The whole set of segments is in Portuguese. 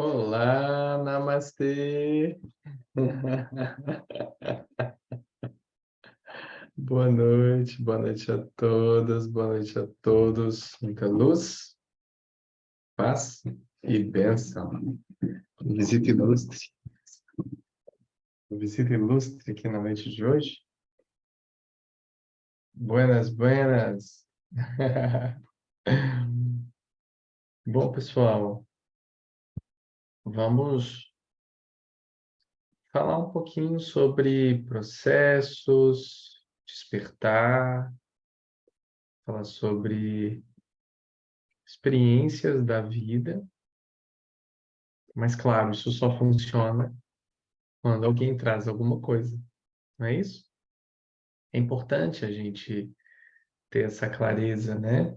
Olá, namastê. Boa noite a todas, boa noite a todos. Muita luz, paz e bênção. Visita ilustre, visita ilustre aqui na noite de hoje. Buenas, buenas. Bom, pessoal, vamos falar um pouquinho sobre processos, despertar, falar sobre experiências da vida, mas claro, isso só funciona quando alguém traz alguma coisa, não é isso? É importante a gente ter essa clareza, né,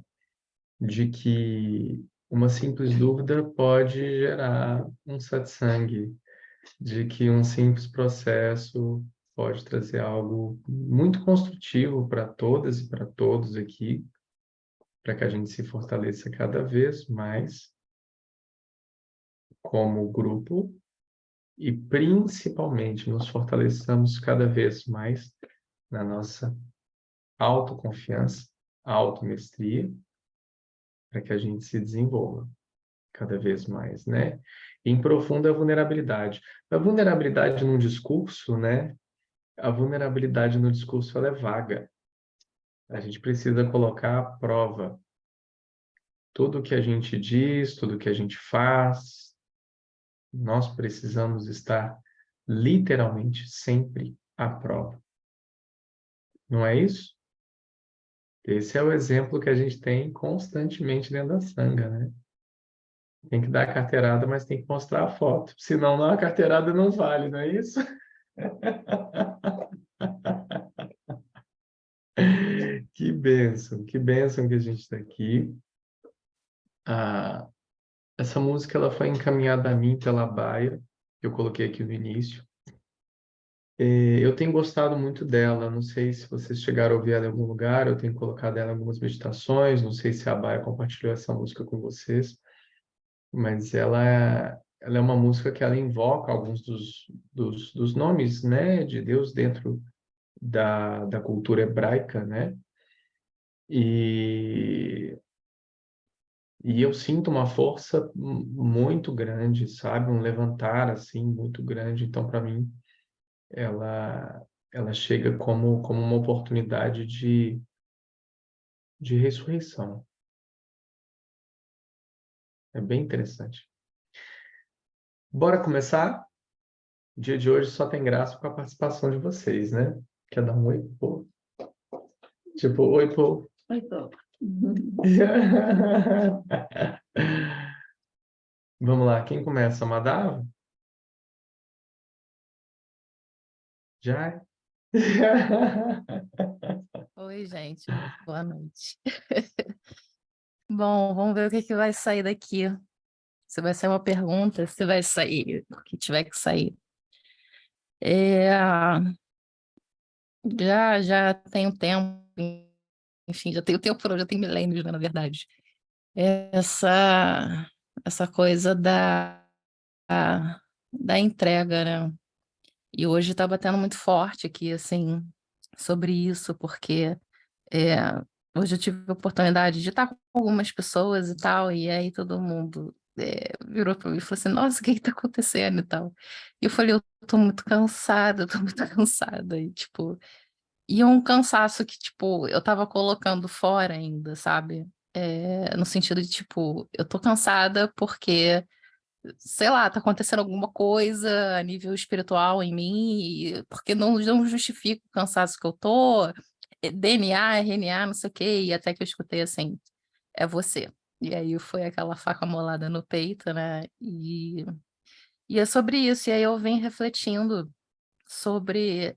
de que uma simples dúvida pode gerar um satsang, de que um simples processo pode trazer algo muito construtivo para todas e para todos aqui, para que a gente se fortaleça cada vez mais como grupo e principalmente nos fortaleçamos cada vez mais na nossa autoconfiança, automestria, para que a gente se desenvolva cada vez mais, né? Em profunda vulnerabilidade. A vulnerabilidade num discurso, né? A vulnerabilidade no discurso ela é vaga. A gente precisa colocar à prova tudo o que a gente diz, tudo o que a gente faz. Nós precisamos estar literalmente sempre à prova. Não é isso? Esse é o exemplo que a gente tem constantemente dentro da sanga, né? Tem que dar a carteirada, mas tem que mostrar a foto. Senão, a carteirada não vale, não é isso? Que bênção que a gente está aqui. Ah, essa música ela foi encaminhada a mim pela Baia, que eu coloquei aqui no início. Eu tenho gostado muito dela, não sei se vocês chegaram a ouvir ela em algum lugar, eu tenho colocado ela em algumas meditações, não sei se a Baia compartilhou essa música com vocês. Mas ela é uma música que ela invoca alguns dos nomes, né, de Deus dentro da cultura hebraica, né? E, e eu sinto uma força muito grande, sabe? Um levantar, assim, muito grande. Então, para mim, ela, ela chega como uma oportunidade de ressurreição. É bem interessante. Bora começar? O dia de hoje só tem graça com a participação de vocês, né? Quer dar um oi, pô? Tipo, oi, pô. Oi, tô. Vamos lá, quem começa? Madava? Já? Oi, gente. Boa noite. Bom, vamos ver o que que vai sair daqui. Se vai sair uma pergunta, se vai sair o que tiver que sair. É, já tenho tempo, enfim, já tenho tempo, não, já tem milênios, né, na verdade. Essa coisa da entrega, né? E hoje tá batendo muito forte aqui, assim, sobre isso, porque É, hoje eu tive a oportunidade de estar com algumas pessoas e tal, e aí todo mundo virou para mim e falou assim, nossa, o que que tá acontecendo e tal. E eu falei, eu tô muito cansada, eu tô muito cansada, e tipo, e é um cansaço que, tipo, eu tava colocando fora ainda, sabe? No sentido de, tipo, eu tô cansada porque, sei lá, tá acontecendo alguma coisa a nível espiritual em mim, porque não justifica o cansaço que eu tô, DNA, RNA, não sei o quê, e até que eu escutei assim, é você. E aí foi aquela faca molada no peito, né? E é sobre isso. E aí eu venho refletindo sobre,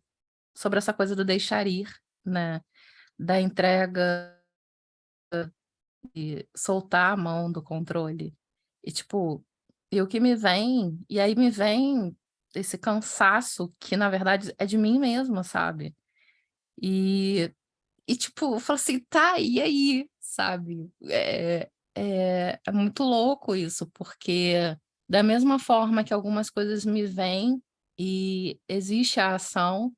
sobre essa coisa do deixar ir, né? Da entrega e soltar a mão do controle. E tipo, e o que me vem, e aí me vem esse cansaço que na verdade é de mim mesma, sabe? E tipo, eu falo assim, tá, e aí, sabe? É muito louco isso, porque Da mesma forma que algumas coisas me vêm e existe a ação,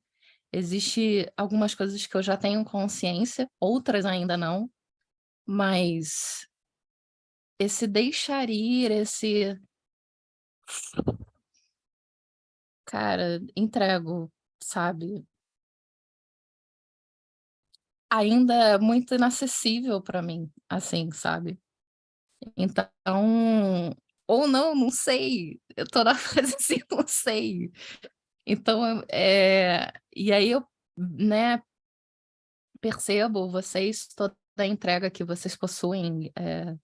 existe algumas coisas que eu já tenho consciência, outras ainda não, mas esse deixar ir, esse cara, entrego, sabe? Ainda é muito inacessível para mim, assim, sabe? Então, ou não, não sei. Eu tô na fase assim, não sei. Então, e aí eu, né, percebo vocês, toda a entrega que vocês possuem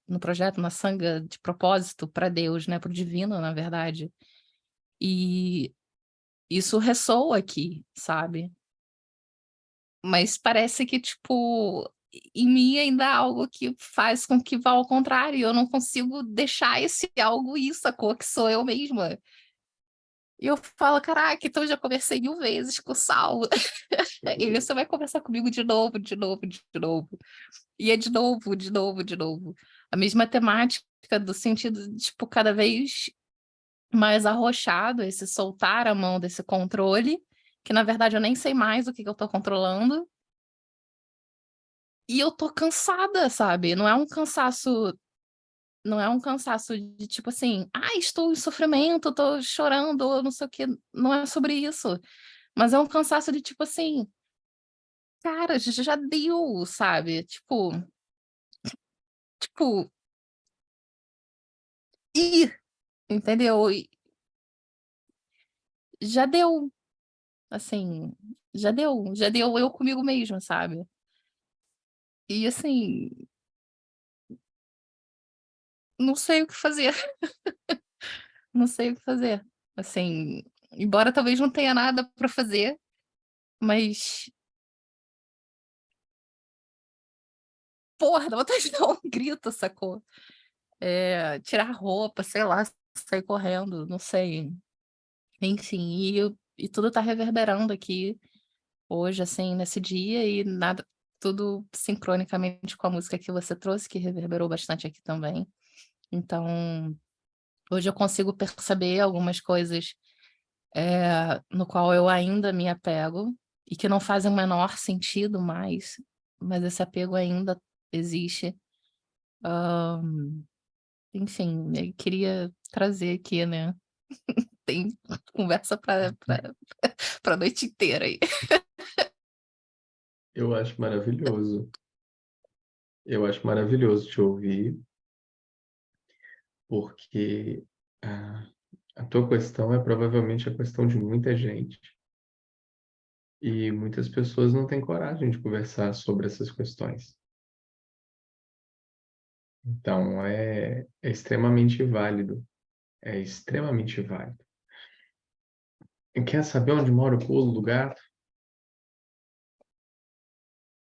no projeto, na sanga de propósito para Deus, né, para o divino, na verdade. E isso ressoa aqui, sabe? Mas parece que, tipo, em mim ainda há algo que faz com que vá ao contrário. Eu não consigo deixar esse algo ir, sacou? Que sou eu mesma. E eu falo, caraca, então eu já conversei 1000 vezes com o Saulo. E você vai conversar comigo de novo, de novo, de novo. E é de novo, de novo, de novo. A mesma temática do sentido, de, tipo, cada vez mais arrochado, esse soltar a mão desse controle, que na verdade eu nem sei mais o que que eu tô controlando. E eu tô cansada, sabe? Não é um cansaço de tipo assim, ah, estou em sofrimento, tô chorando, não sei o quê. Não é sobre isso. Mas é um cansaço de tipo assim, cara, já deu, sabe? Tipo, ir, entendeu? E já deu, assim, já deu eu comigo mesma, sabe? E assim, não sei o que fazer, não sei o que fazer. Assim, embora talvez não tenha nada pra fazer, mas porra, dá vontade de dar um grito, sacou? Tirar a roupa, sei lá, sair correndo, não sei. Enfim, e tudo tá reverberando aqui hoje, assim, nesse dia, e nada, tudo sincronicamente com a música que você trouxe, que reverberou bastante aqui também. Então, hoje eu consigo perceber algumas coisas no qual eu ainda me apego e que não fazem o menor sentido mais, mas esse apego ainda existe. Enfim, eu queria trazer aqui, né? Tem conversa para noite inteira aí. Eu acho maravilhoso. Eu acho maravilhoso te ouvir, porque a, a tua questão é provavelmente a questão de muita gente. E muitas pessoas não têm coragem de conversar sobre essas questões. Então, é extremamente válido. É extremamente válido. E quer saber onde mora o pulo do gato?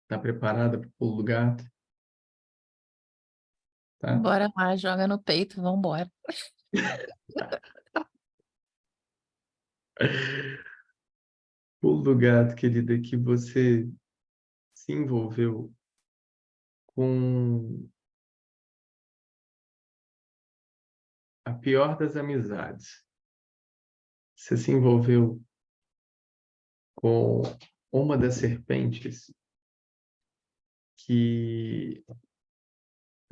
Está preparada para o pulo do gato? Tá? Bora lá, joga no peito, vambora. Pulo do gato, querida, é que você se envolveu com a pior das amizades. Você se envolveu com uma das serpentes que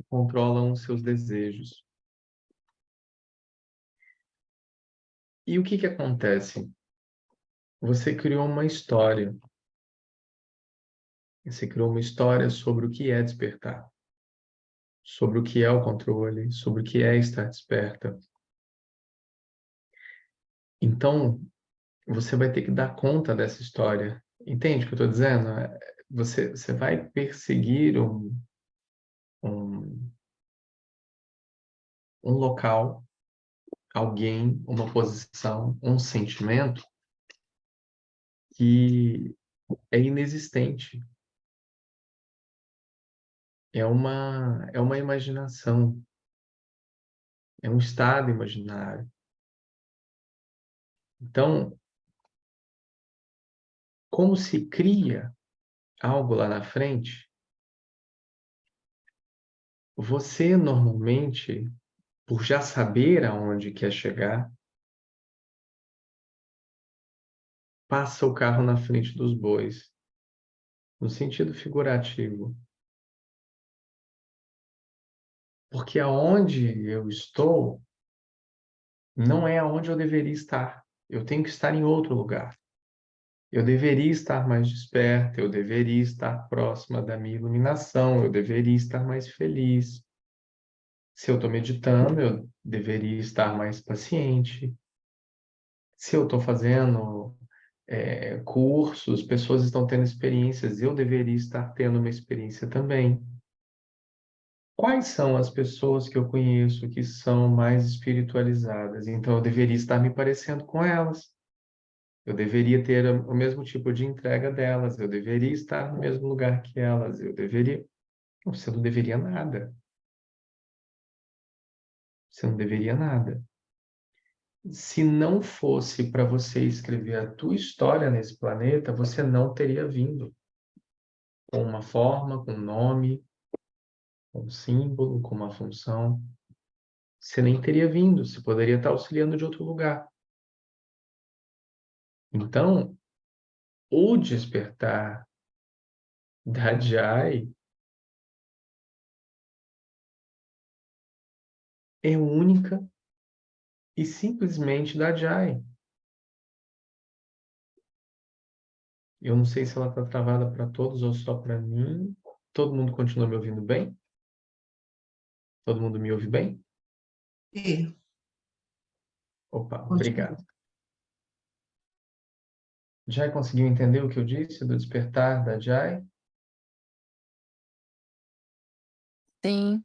controlam os seus desejos. E o que que acontece? Você criou uma história. Você criou uma história sobre o que é despertar, sobre o que é o controle, sobre o que é estar desperta. Então, você vai ter que dar conta dessa história. Entende o que eu estou dizendo? Você vai perseguir um, um local, alguém, uma posição, um sentimento que é inexistente. É uma imaginação, é um estado imaginário. Então, como se cria algo lá na frente, você normalmente por já saber aonde quer chegar, passa o carro na frente dos bois, no sentido figurativo. Porque aonde eu estou não é aonde eu deveria estar. Eu tenho que estar em outro lugar. Eu deveria estar mais desperta, eu deveria estar próxima da minha iluminação, eu deveria estar mais feliz. Se eu estou meditando, eu deveria estar mais paciente. Se eu estou fazendo cursos, pessoas estão tendo experiências, eu deveria estar tendo uma experiência também. Quais são as pessoas que eu conheço que são mais espiritualizadas? Então, eu deveria estar me parecendo com elas. Eu deveria ter o mesmo tipo de entrega delas. Eu deveria estar no mesmo lugar que elas. Eu deveria. Não, você não deveria nada. Você não deveria nada. Se não fosse para você escrever a tua história nesse planeta, você não teria vindo com uma forma, com um nome, com um símbolo, com uma função. Você nem teria vindo. Você poderia estar auxiliando de outro lugar. Então, o despertar da Jai é única e simplesmente da Jai. Eu não sei se ela está travada para todos ou só para mim. Todo mundo continua me ouvindo bem? Todo mundo me ouve bem? É, Opa, continua. obrigado. Jai conseguiu entender o que eu disse do despertar da Jai? Sim,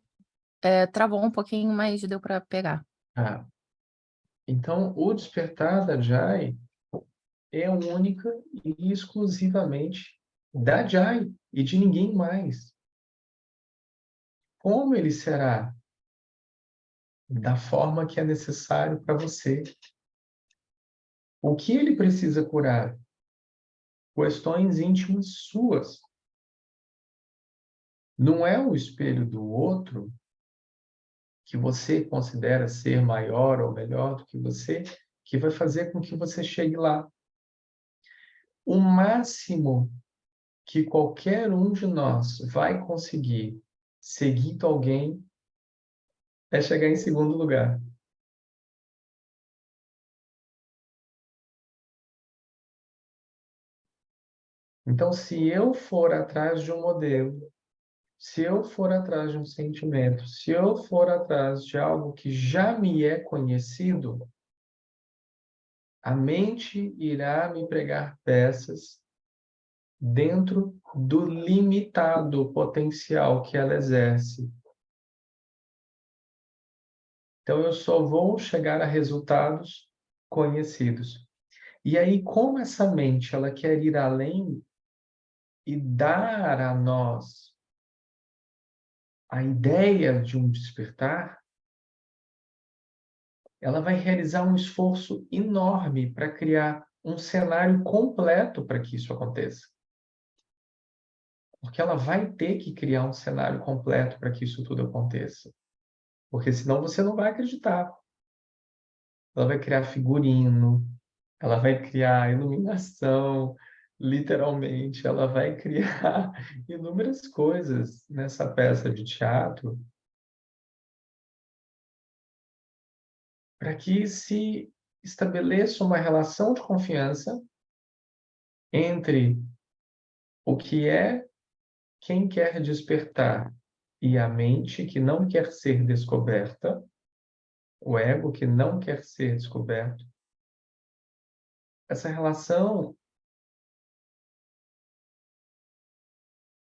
travou um pouquinho, mas deu para pegar. Ah, então o despertar da Jai é única e exclusivamente da Jai e de ninguém mais. Como ele será? Da forma que é necessário para você. O que ele precisa curar? Questões íntimas suas. Não é o espelho do outro que você considera ser maior ou melhor do que você que vai fazer com que você chegue lá. O máximo que qualquer um de nós vai conseguir seguindo alguém é chegar em segundo lugar. Então, se eu for atrás de um modelo, se eu for atrás de um sentimento, se eu for atrás de algo que já me é conhecido, a mente irá me pregar peças dentro do limitado potencial que ela exerce. Então, eu só vou chegar a resultados conhecidos. E aí, como essa mente ela quer ir além e dar a nós a ideia de um despertar, ela vai realizar um esforço enorme para criar um cenário completo para que isso aconteça. Porque ela vai ter que criar um cenário completo para que isso tudo aconteça. Porque senão você não vai acreditar. Ela vai criar figurino, ela vai criar iluminação, literalmente, ela vai criar inúmeras coisas nessa peça de teatro para que se estabeleça uma relação de confiança entre o que é quem quer despertar e a mente que não quer ser descoberta, o ego que não quer ser descoberto. Essa relação,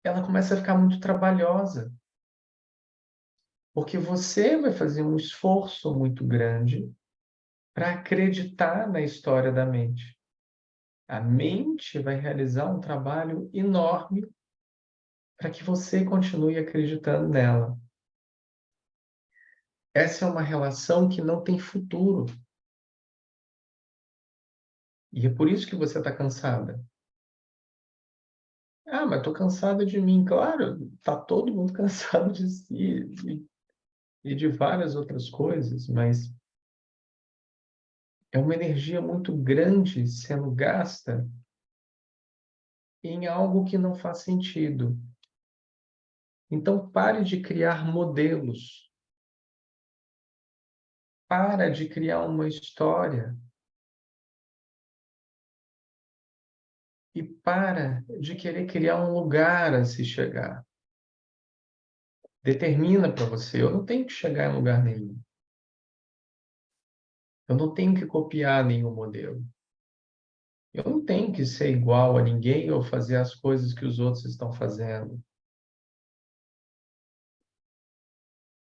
ela começa a ficar muito trabalhosa, porque você vai fazer um esforço muito grande para acreditar na história da mente. A mente vai realizar um trabalho enorme para que você continue acreditando nela. Essa é uma relação que não tem futuro. E é por isso que você está cansada. Ah, mas estou cansada de mim. Claro, está todo mundo cansado de si. e de várias outras coisas, mas é uma energia muito grande sendo gasta em algo que não faz sentido. Então, pare de criar modelos. Para de criar uma história. E para de querer criar um lugar a se chegar. Determina para você, eu não tenho que chegar em lugar nenhum. Eu não tenho que copiar nenhum modelo. Eu não tenho que ser igual a ninguém ou fazer as coisas que os outros estão fazendo.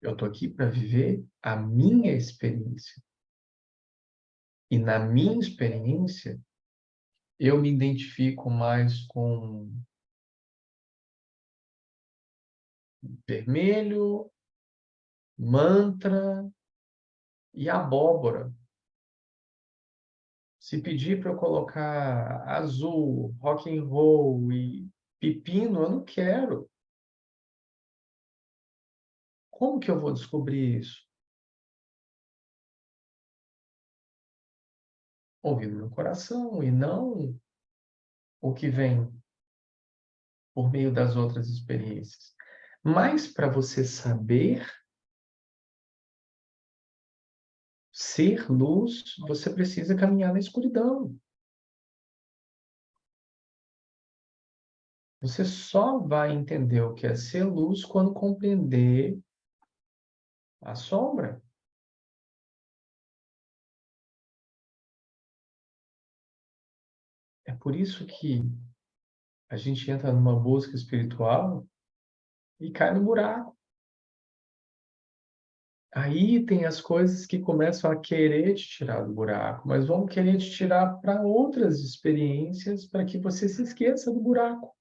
Eu estou aqui para viver a minha experiência. E na minha experiência, eu me identifico mais com vermelho, mantra e abóbora. Se pedir para eu colocar azul, rock and roll e pepino, eu não quero. Como que eu vou descobrir isso? Ouvindo meu coração e não o que vem por meio das outras experiências. Mas para você saber ser luz, você precisa caminhar na escuridão. Você só vai entender o que é ser luz quando compreender a sombra. É por isso que a gente entra numa busca espiritual e cai no buraco. Aí tem as coisas que começam a querer te tirar do buraco, mas vão querer te tirar para outras experiências para que você se esqueça do buraco.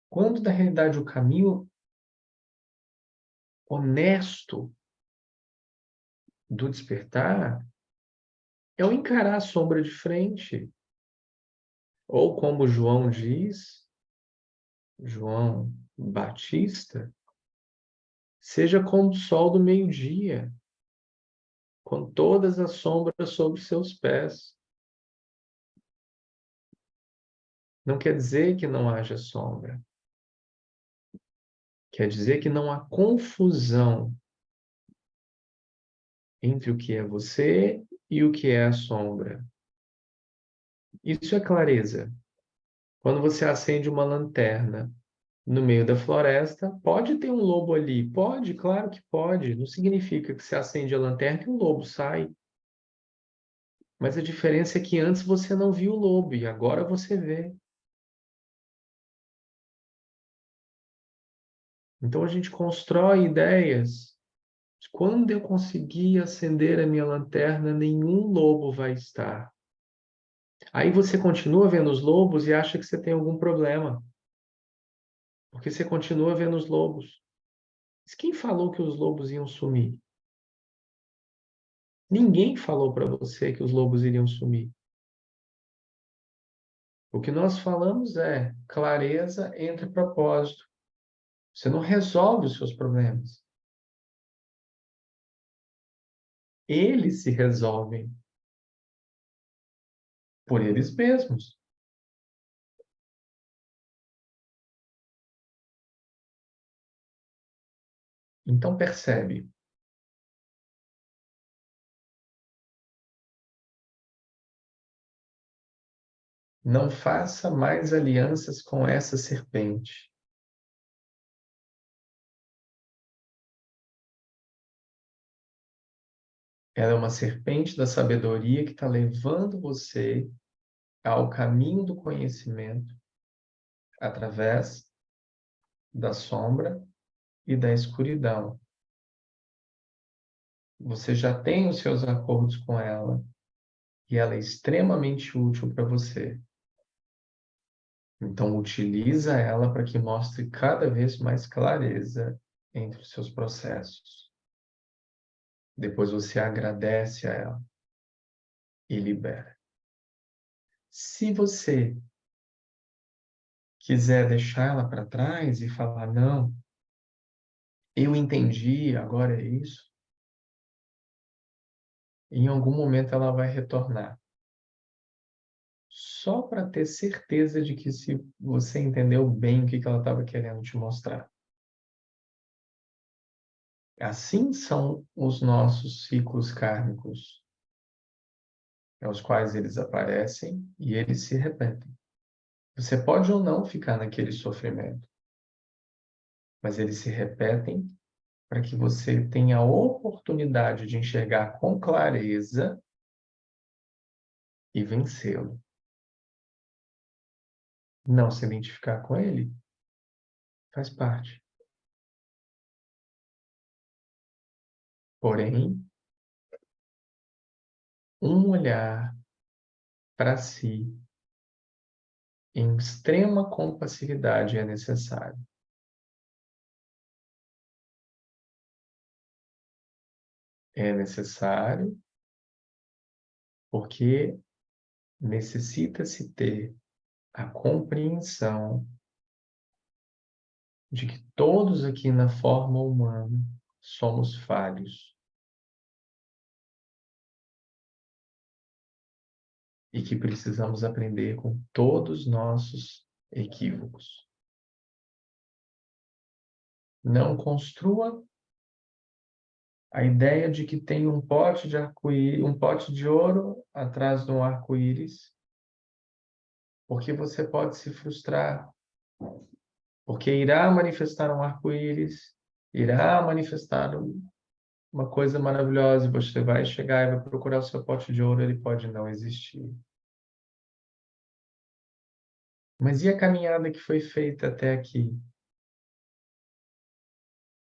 Quando, na realidade, o caminho honesto do despertar é o encarar a sombra de frente. Ou como João diz, João Batista, seja como o sol do meio-dia, com todas as sombras sobre seus pés. Não quer dizer que não haja sombra. Quer dizer que não há confusão entre o que é você e o que é a sombra. Isso é clareza. Quando você acende uma lanterna no meio da floresta, pode ter um lobo ali. Pode, claro que pode. Não significa que você acende a lanterna e o lobo sai. Mas a diferença é que antes você não viu o lobo e agora você vê. Então a gente constrói ideias. Quando eu conseguir acender a minha lanterna, nenhum lobo vai estar. Aí você continua vendo os lobos e acha que você tem algum problema, porque você continua vendo os lobos. Mas quem falou que os lobos iam sumir? Ninguém falou para você que os lobos iriam sumir. O que nós falamos é clareza entre propósito. Você não resolve os seus problemas. Eles se resolvem por eles mesmos. Então percebe, não faça mais alianças com essa serpente. Ela é uma serpente da sabedoria que está levando você ao caminho do conhecimento através da sombra e da escuridão. Você já tem os seus acordos com ela e ela é extremamente útil para você. Então utiliza ela para que mostre cada vez mais clareza entre os seus processos. Depois você agradece a ela e libera. Se você quiser deixar ela para trás e falar, não, eu entendi, agora é isso, em algum momento ela vai retornar. Só para ter certeza de que se você entendeu bem o que ela estava querendo te mostrar. Assim são os nossos ciclos kármicos, aos quais eles aparecem e eles se repetem. Você pode ou não ficar naquele sofrimento, mas eles se repetem para que você tenha a oportunidade de enxergar com clareza e vencê-lo. Não se identificar com ele faz parte. Porém, um olhar para si em extrema compassividade é necessário. É necessário porque necessita-se ter a compreensão de que todos aqui na forma humana somos falhos e que precisamos aprender com todos nossos equívocos. Não construa a ideia de que tem um pote de arco-íris, um pote de ouro atrás de um arco-íris, porque você pode se frustrar, porque irá manifestar um arco-íris, irá manifestar uma coisa maravilhosa, e você vai chegar e vai procurar o seu pote de ouro, ele pode não existir. Mas e a caminhada que foi feita até aqui?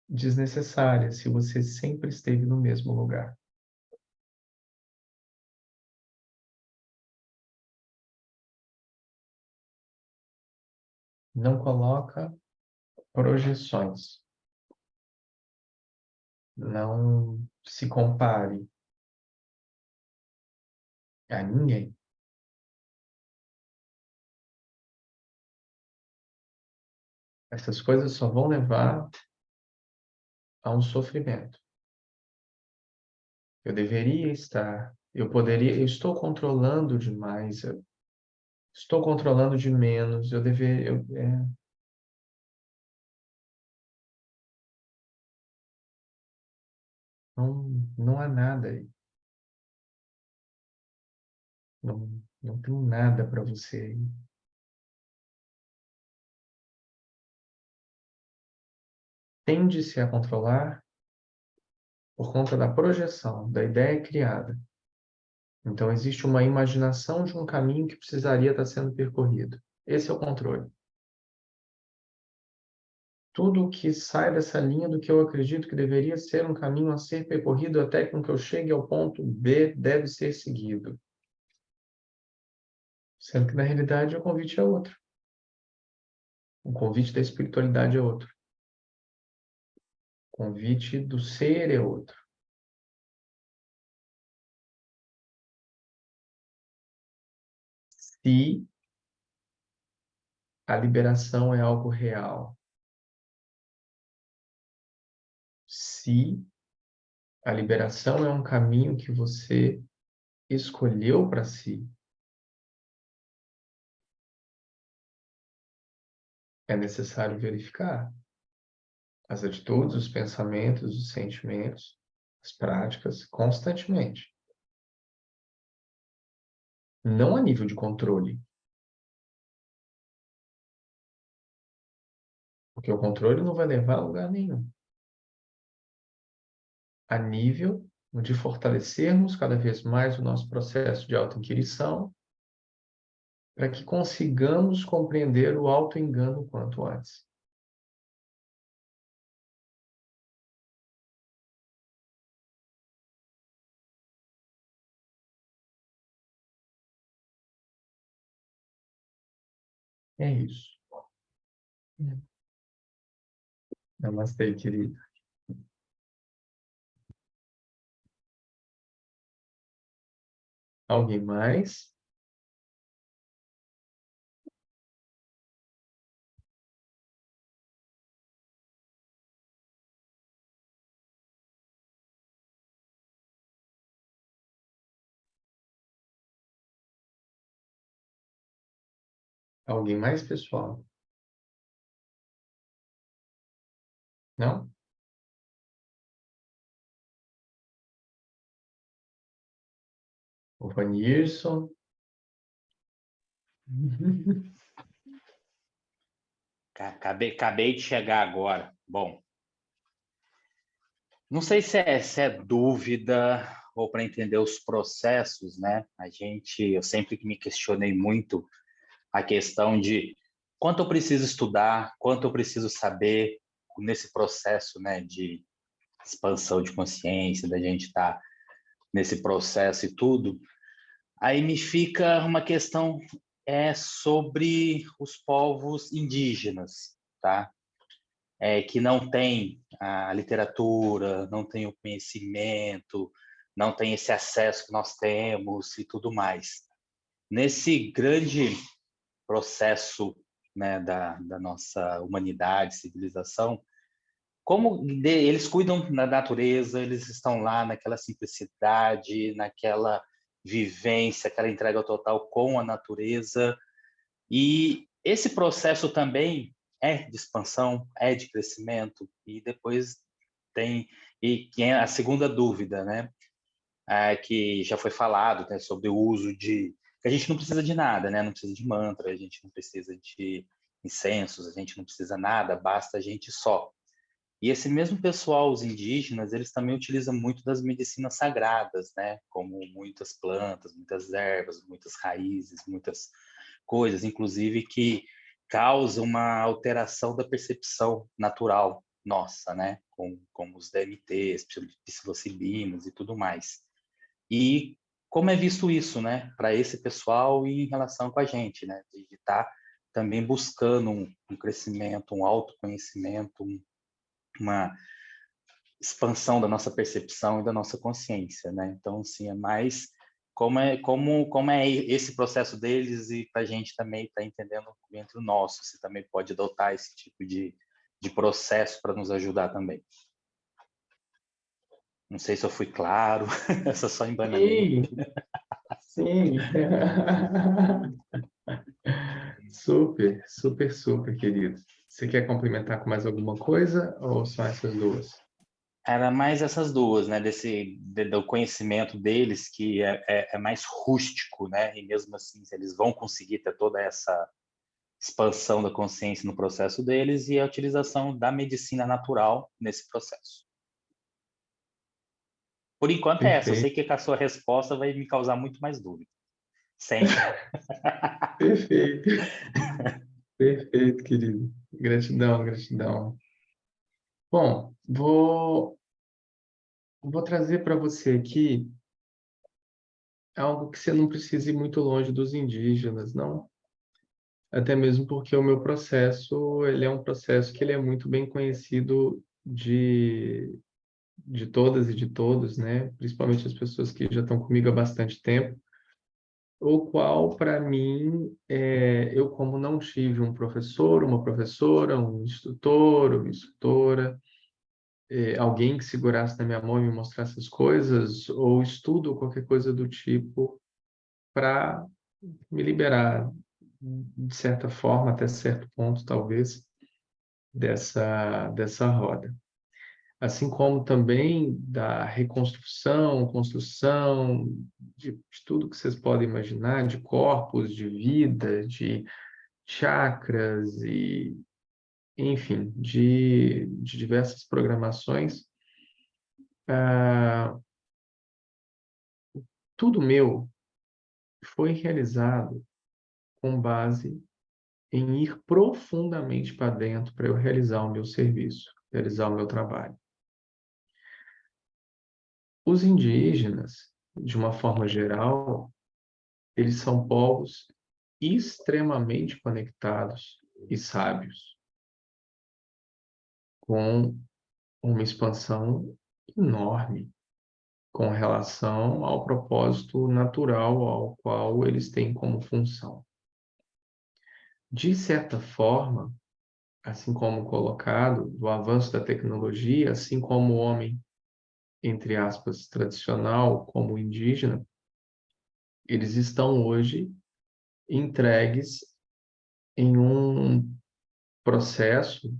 Desnecessária, se você sempre esteve no mesmo lugar. Não coloca projeções. Não se compare a ninguém. Essas coisas só vão levar a um sofrimento. Eu deveria estar, eu poderia, eu estou controlando demais, eu estou controlando de menos, eu deveria, não há nada aí. Não tem nada para você aí. Tende-se a controlar por conta da projeção, da ideia criada. Então, existe uma imaginação de um caminho que precisaria estar sendo percorrido. Esse é o controle. Tudo o que sai dessa linha do que eu acredito que deveria ser um caminho a ser percorrido até que eu chegue ao ponto B deve ser seguido. Sendo que, na realidade, o convite é outro. O convite da espiritualidade é outro. O convite do ser é outro. Se a liberação é algo real, se a liberação é um caminho que você escolheu para si, é necessário verificar as atitudes, os pensamentos, os sentimentos, as práticas, constantemente. Não a nível de controle, porque o controle não vai levar a lugar nenhum. A nível de fortalecermos cada vez mais o nosso processo de autoinquirição, para que consigamos compreender o auto-engano quanto antes. É isso. Namastê, querido. Alguém mais? Alguém mais pessoal? Não? O Vanilson? Acabei de chegar agora. Bom, não sei se é dúvida ou para entender os processos, né? Eu sempre que me questionei muito a questão de quanto eu preciso estudar, quanto eu preciso saber nesse processo, né, de expansão de consciência, da gente estar nesse processo e tudo. Aí me fica uma questão sobre os povos indígenas, tá? Que não tem a literatura, não tem o conhecimento, não tem esse acesso que nós temos e tudo mais. Nesse grande processo, né, da nossa humanidade, civilização, eles cuidam da natureza, eles estão lá naquela simplicidade, naquela vivência, aquela entrega total com a natureza. E esse processo também é de expansão, é de crescimento. E depois tem que é a segunda dúvida, né? Que já foi falado, né, sobre o uso de que a gente não precisa de nada, né? Não precisa de mantra, a gente não precisa de incensos, a gente não precisa nada, basta a gente só. E esse mesmo pessoal, os indígenas, eles também utilizam muito das medicinas sagradas, né? Como muitas plantas, muitas ervas, muitas raízes, muitas coisas, inclusive que causam uma alteração da percepção natural nossa, né? Como os DMTs, psilocibinas e tudo mais. E como é visto isso, né? Para esse pessoal e em relação com a gente, né? De estar também buscando um crescimento, um autoconhecimento, uma expansão da nossa percepção e da nossa consciência, né? Então, assim, é mais como é esse processo deles e para a gente também estar entendendo entre o nosso, se também pode adotar esse tipo de processo para nos ajudar também. Não sei se eu fui claro, essa só embananei. Sim, sim. Super, super, super, querido. Você quer complementar com mais alguma coisa ou só essas duas? Era mais essas duas, né? Do conhecimento deles, que é mais rústico, né? E mesmo assim, eles vão conseguir ter toda essa expansão da consciência no processo deles e a utilização da medicina natural nesse processo. Por enquanto é essa. Eu sei Perfeito, que a sua resposta vai me causar muito mais dúvida. Sempre. perfeito, perfeito, querido. Gratidão, gratidão. Bom, vou trazer para você aqui algo que você não precisa ir muito longe dos indígenas, não. Até mesmo porque o meu processo, ele é um processo que ele é muito bem conhecido de todas e de todos, né? Principalmente as pessoas que já estão comigo há bastante tempo, o qual, para mim, eu como não tive um professor, uma professora, um instrutor, uma instrutora, alguém que segurasse na minha mão e me mostrasse as coisas, ou estudo, ou qualquer coisa do tipo, para me liberar, de certa forma, até certo ponto, talvez, dessa roda. Assim como também da reconstrução, construção de tudo que vocês podem imaginar, de corpos, de vida, de chakras e, enfim, de diversas programações. Ah, tudo meu foi realizado com base em ir profundamente para dentro para eu realizar o meu serviço, realizar o meu trabalho. Os indígenas, de uma forma geral, eles são povos extremamente conectados e sábios, com uma expansão enorme com relação ao propósito natural ao qual eles têm como função. De certa forma, assim como colocado, do avanço da tecnologia, assim como o homem, entre aspas, tradicional, como o indígena, eles estão hoje entregues em um processo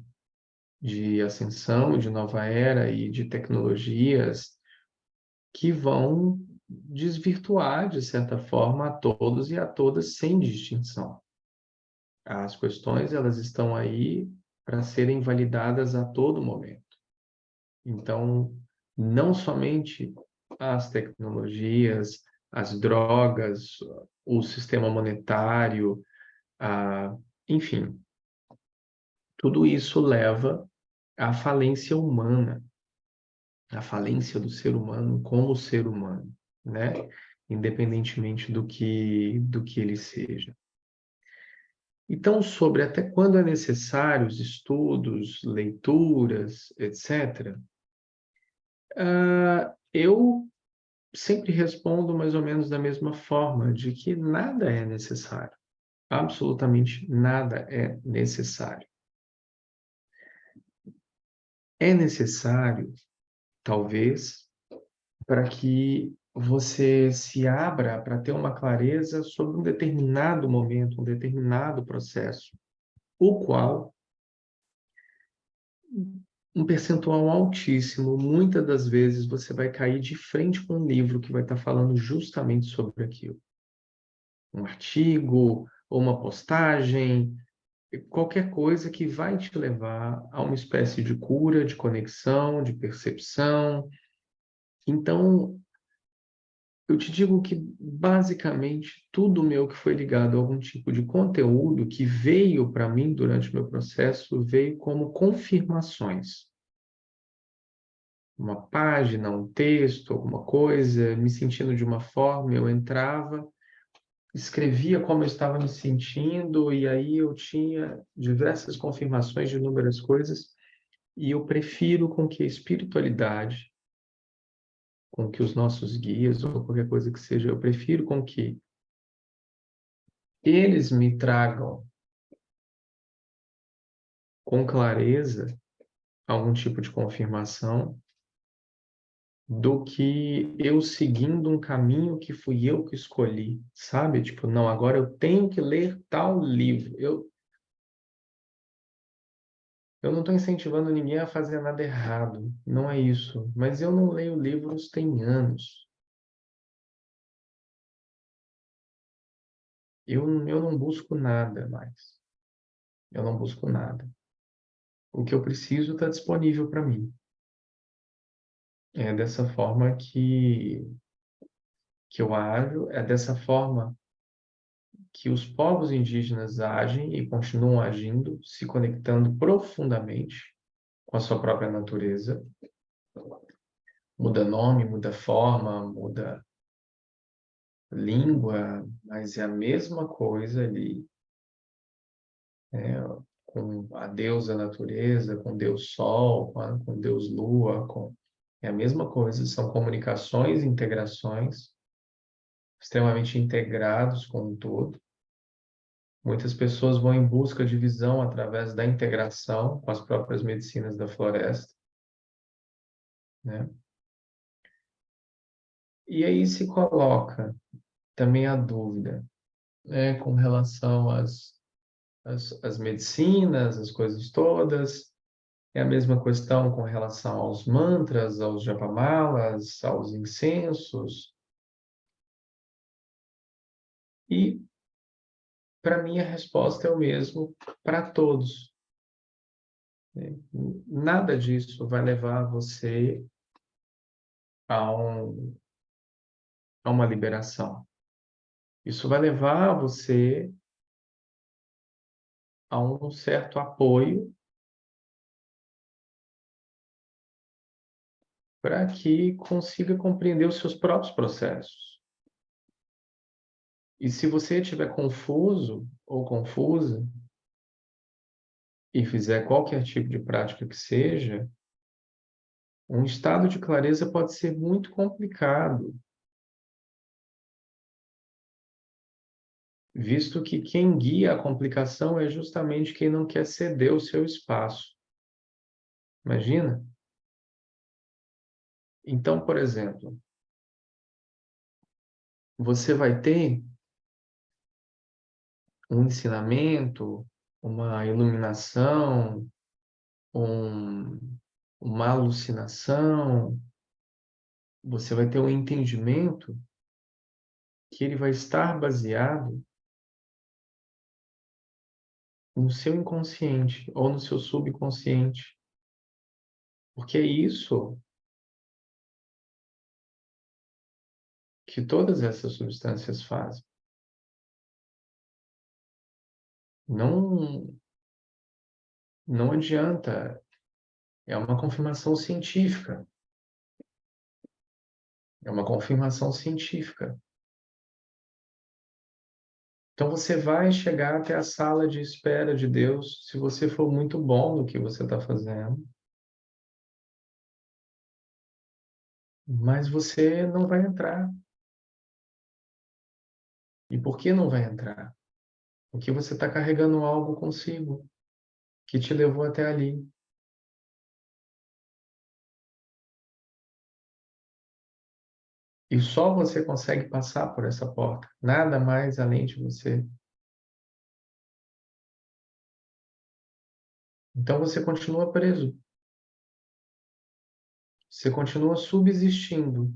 de ascensão, de nova era e de tecnologias que vão desvirtuar, de certa forma, a todos e a todas sem distinção. As questões, elas estão aí para serem validadas a todo momento. Então, não somente as tecnologias, as drogas, o sistema monetário, enfim, tudo isso leva à falência humana, à falência do ser humano como ser humano, né? Independentemente do que ele seja. Então, sobre até quando é necessário os estudos, leituras, etc., eu sempre respondo mais ou menos da mesma forma, de que nada é necessário. Absolutamente nada é necessário. É necessário, talvez, para que você se abra para ter uma clareza sobre um determinado momento, um determinado processo, o qual um percentual altíssimo, muitas das vezes você vai cair de frente com um livro que vai estar falando justamente sobre aquilo. Um artigo, ou uma postagem, qualquer coisa que vai te levar a uma espécie de cura, de conexão, de percepção. Então, eu te digo que, basicamente, tudo meu que foi ligado a algum tipo de conteúdo que veio para mim durante o meu processo, veio como confirmações. Uma página, um texto, alguma coisa, me sentindo de uma forma, eu entrava, escrevia como eu estava me sentindo, e aí eu tinha diversas confirmações de inúmeras coisas, e eu prefiro com que a espiritualidade, com que os nossos guias, ou qualquer coisa que seja, eu prefiro com que eles me tragam com clareza algum tipo de confirmação, do que eu seguindo um caminho que fui eu que escolhi, sabe? Tipo, não, agora eu tenho que ler tal livro. Eu não estou incentivando ninguém a fazer nada errado, não é isso. Mas eu não leio livros tem anos. Eu não busco nada mais. Eu não busco nada. O que eu preciso está disponível para mim. É dessa forma que eu ajo, é dessa forma que os povos indígenas agem e continuam agindo, se conectando profundamente com a sua própria natureza. Muda nome, muda forma, muda língua, mas é a mesma coisa ali, com a deusa natureza, com Deus Sol, com Deus Lua, é a mesma coisa, são comunicações, integrações, extremamente integrados com o todo. Muitas pessoas vão em busca de visão através da integração com as próprias medicinas da floresta, né? E aí se coloca também a dúvida, né, com relação às medicinas, as coisas todas. É a mesma questão com relação aos mantras, aos japamalas, aos incensos. E, para mim, a resposta é o mesmo para todos, né? Nada disso vai levar você a, a uma liberação. Isso vai levar você a um certo apoio para que consiga compreender os seus próprios processos. E se você estiver confuso ou confusa e fizer qualquer tipo de prática que seja, um estado de clareza pode ser muito complicado, visto que quem guia a complicação é justamente quem não quer ceder o seu espaço. Imagina? Então, por exemplo, você vai ter um ensinamento, uma iluminação, uma alucinação, você vai ter um entendimento que ele vai estar baseado no seu inconsciente ou no seu subconsciente. Porque é isso que todas essas substâncias fazem. Não, não adianta, é uma confirmação científica. É uma confirmação científica. Então você vai chegar até a sala de espera de Deus se você for muito bom no que você está fazendo. Mas você não vai entrar. E por que não vai entrar? Porque você está carregando algo consigo que te levou até ali. E só você consegue passar por essa porta. Nada mais além de você. Então você continua preso. Você continua subsistindo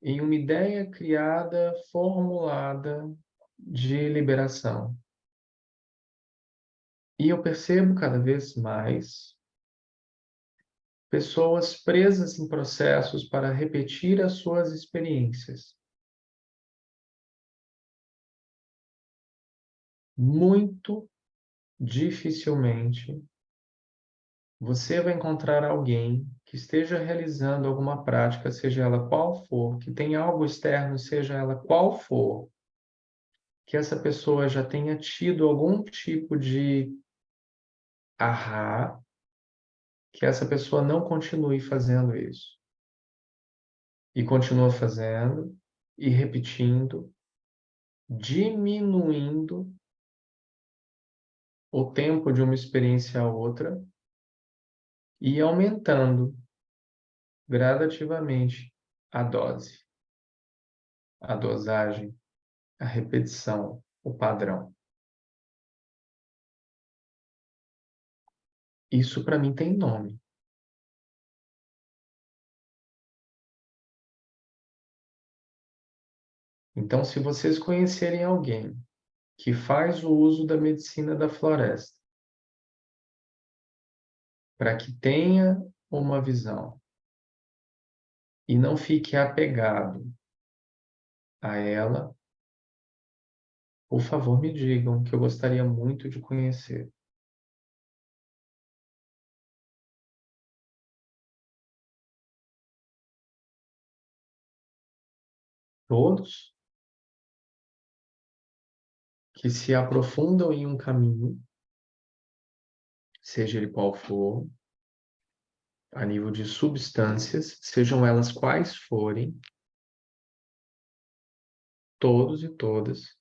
em uma ideia criada, formulada de liberação. E eu percebo cada vez mais pessoas presas em processos para repetir as suas experiências. Muito dificilmente você vai encontrar alguém que esteja realizando alguma prática, seja ela qual for, que tenha algo externo, seja ela qual for, que essa pessoa já tenha tido algum tipo de ahá, que essa pessoa não continue fazendo isso. E continua fazendo, e repetindo, diminuindo o tempo de uma experiência a outra e aumentando gradativamente a dose, a dosagem, a repetição, o padrão. Isso para mim tem nome. Então, se vocês conhecerem alguém que faz o uso da medicina da floresta para que tenha uma visão e não fique apegado a ela, por favor, me digam que eu gostaria muito de conhecer. Todos que se aprofundam em um caminho, seja ele qual for, a nível de substâncias, sejam elas quais forem, todos e todas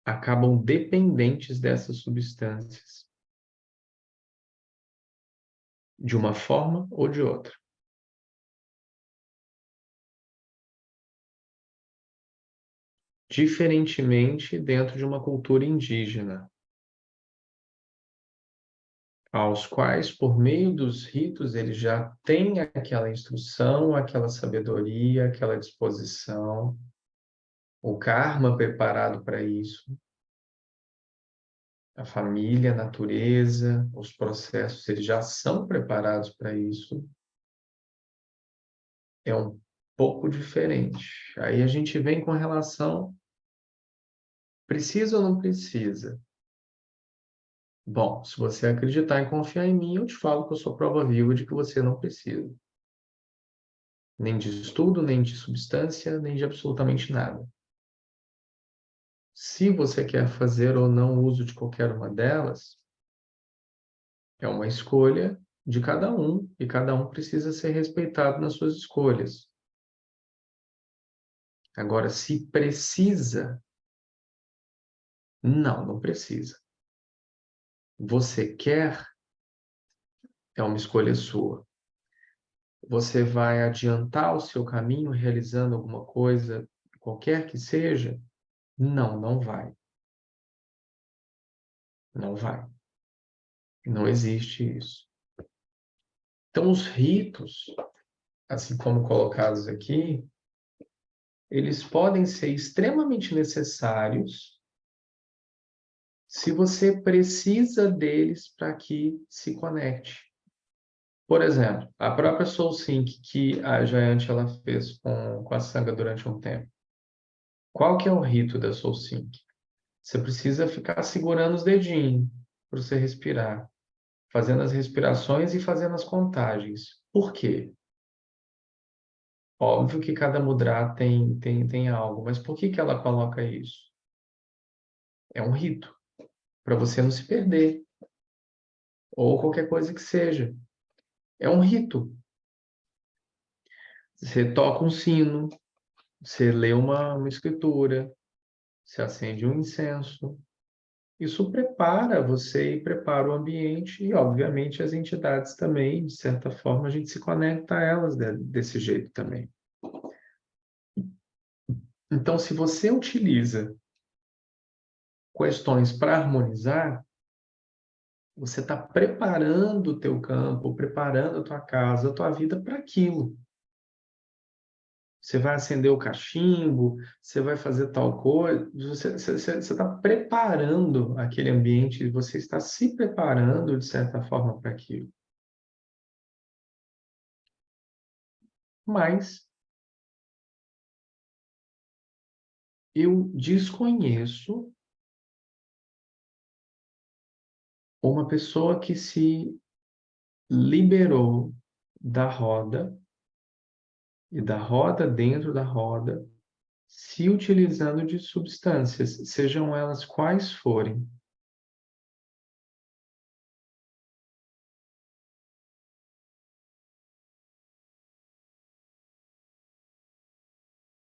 acabam dependentes dessas substâncias, de uma forma ou de outra. Diferentemente dentro de uma cultura indígena, aos quais, por meio dos ritos, eles já têm aquela instrução, aquela sabedoria, aquela disposição, o karma preparado para isso, a família, a natureza, os processos, eles já são preparados para isso. É um pouco diferente. Aí a gente vem com relação, precisa ou não precisa? Bom, se você acreditar e confiar em mim, eu te falo que eu sou prova viva de que você não precisa. Nem de estudo, nem de substância, nem de absolutamente nada. Se você quer fazer ou não uso de qualquer uma delas, é uma escolha de cada um, e cada um precisa ser respeitado nas suas escolhas. Agora, se precisa, não precisa. Você quer, é uma escolha sua. Você vai adiantar o seu caminho realizando alguma coisa qualquer que seja, não vai. Não vai. Não existe isso. Então, os ritos, assim como colocados aqui, eles podem ser extremamente necessários se você precisa deles para que se conecte. Por exemplo, a própria SoulSync que a Jayante ela fez com a Sangha durante um tempo. Qual que é o rito da SoulSync? Você precisa ficar segurando os dedinhos para você respirar, fazendo as respirações e fazendo as contagens. Por quê? Óbvio que cada mudra tem algo, mas por que ela coloca isso? É um rito, para você não se perder, ou qualquer coisa que seja. É um rito. Você toca um sino, você lê uma escritura, você acende um incenso. Isso prepara você e prepara o ambiente e, obviamente, as entidades também, de certa forma, a gente se conecta a elas desse jeito também. Então, se você utiliza questões para harmonizar, você está preparando o teu campo, preparando a tua casa, a tua vida para aquilo. Você vai acender o cachimbo, você vai fazer tal coisa, você está preparando aquele ambiente, você está se preparando, de certa forma, para aquilo. Mas eu desconheço uma pessoa que se liberou da roda e da roda dentro da roda, se utilizando de substâncias, sejam elas quais forem.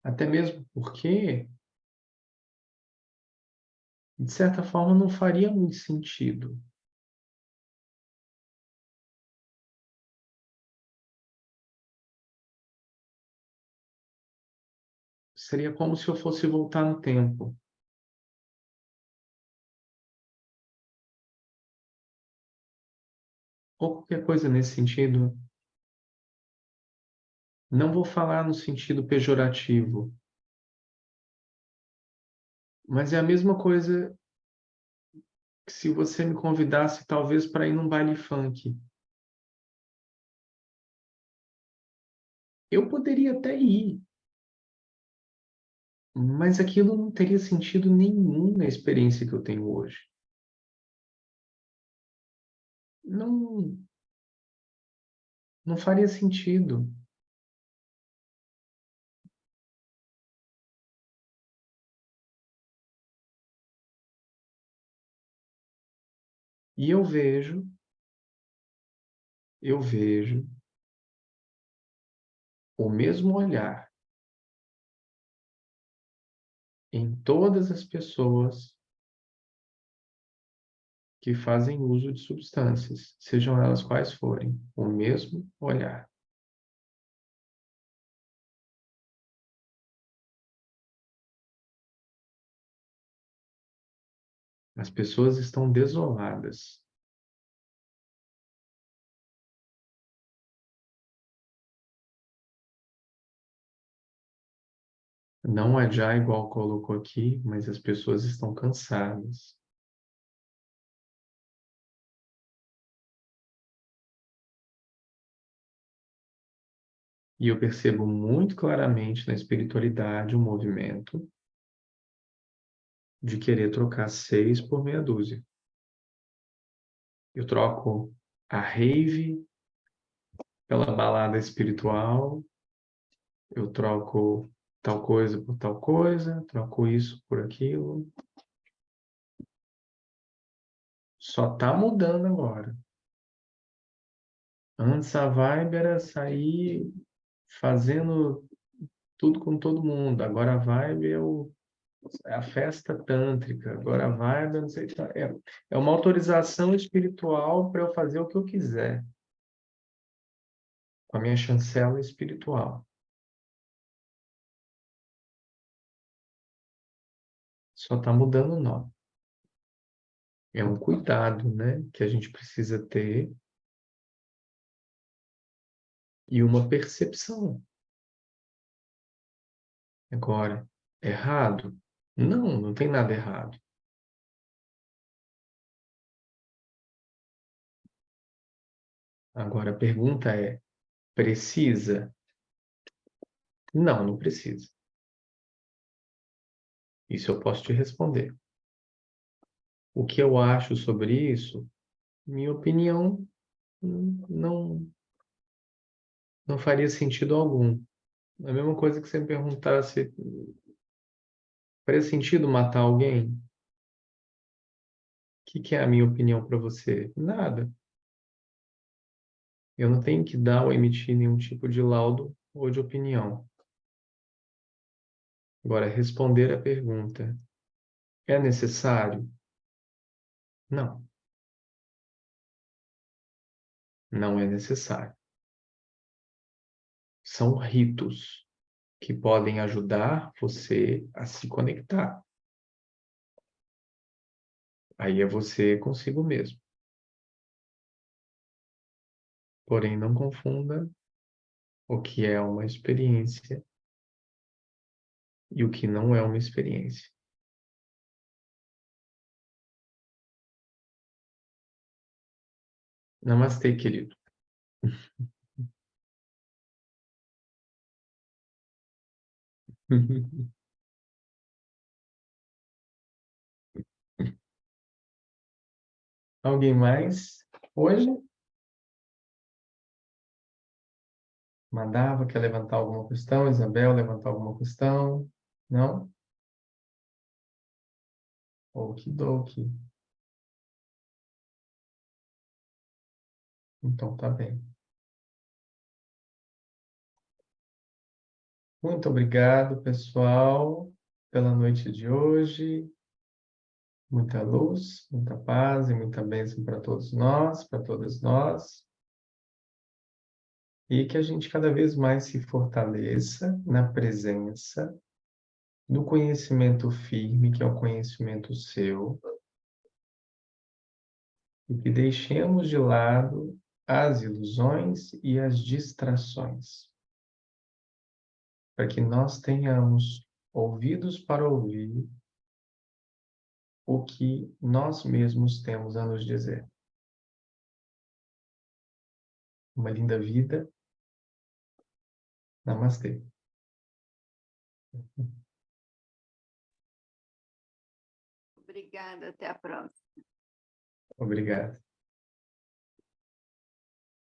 Até mesmo porque, de certa forma, não faria muito sentido. Seria como se eu fosse voltar no tempo. Ou qualquer coisa nesse sentido. Não vou falar no sentido pejorativo, mas é a mesma coisa que se você me convidasse, talvez, para ir num baile funk. Eu poderia até ir, mas aquilo não teria sentido nenhum na experiência que eu tenho hoje. Não, não faria sentido. E eu vejo o mesmo olhar em todas as pessoas que fazem uso de substâncias, sejam elas quais forem, o mesmo olhar. As pessoas estão desoladas. Não é já igual colocou aqui, mas as pessoas estão cansadas. E eu percebo muito claramente na espiritualidade um movimento de querer trocar 6 por meia dúzia. Eu troco a rave pela balada espiritual, eu troco tal coisa por tal coisa, troco isso por aquilo. Só está mudando agora. Antes a vibe era sair fazendo tudo com todo mundo. Agora a vibe é a festa tântrica. Agora a vibe, eu não sei, é uma autorização espiritual para eu fazer o que eu quiser, com a minha chancela espiritual. Só está mudando o nome. É um cuidado, né, que a gente precisa ter e uma percepção. Agora, errado? Não, não tem nada errado. Agora, a pergunta é, precisa? Não, não precisa. Isso eu posso te responder. O que eu acho sobre isso, minha opinião, não, não faria sentido algum. É a mesma coisa que você me perguntasse, faria sentido matar alguém? O que é a minha opinião para você? Nada. Eu não tenho que dar ou emitir nenhum tipo de laudo ou de opinião. Agora, responder a pergunta, é necessário? Não, não é necessário. São ritos que podem ajudar você a se conectar. Aí é você consigo mesmo. Porém, não confunda o que é uma experiência e o que não é uma experiência. Namastê, querido. Alguém mais? Hoje? Mandava, quer levantar alguma questão? Isabel, levantar alguma questão? Não? Okidoki. Então tá bem. Muito obrigado, pessoal, pela noite de hoje. Muita luz, muita paz e muita bênção para todos nós, para todas nós. E que a gente cada vez mais se fortaleça na presença do conhecimento firme, que é o conhecimento seu, e que deixemos de lado as ilusões e as distrações, para que nós tenhamos ouvidos para ouvir o que nós mesmos temos a nos dizer. Uma linda vida. Namastê. Obrigada, até a próxima. Obrigado.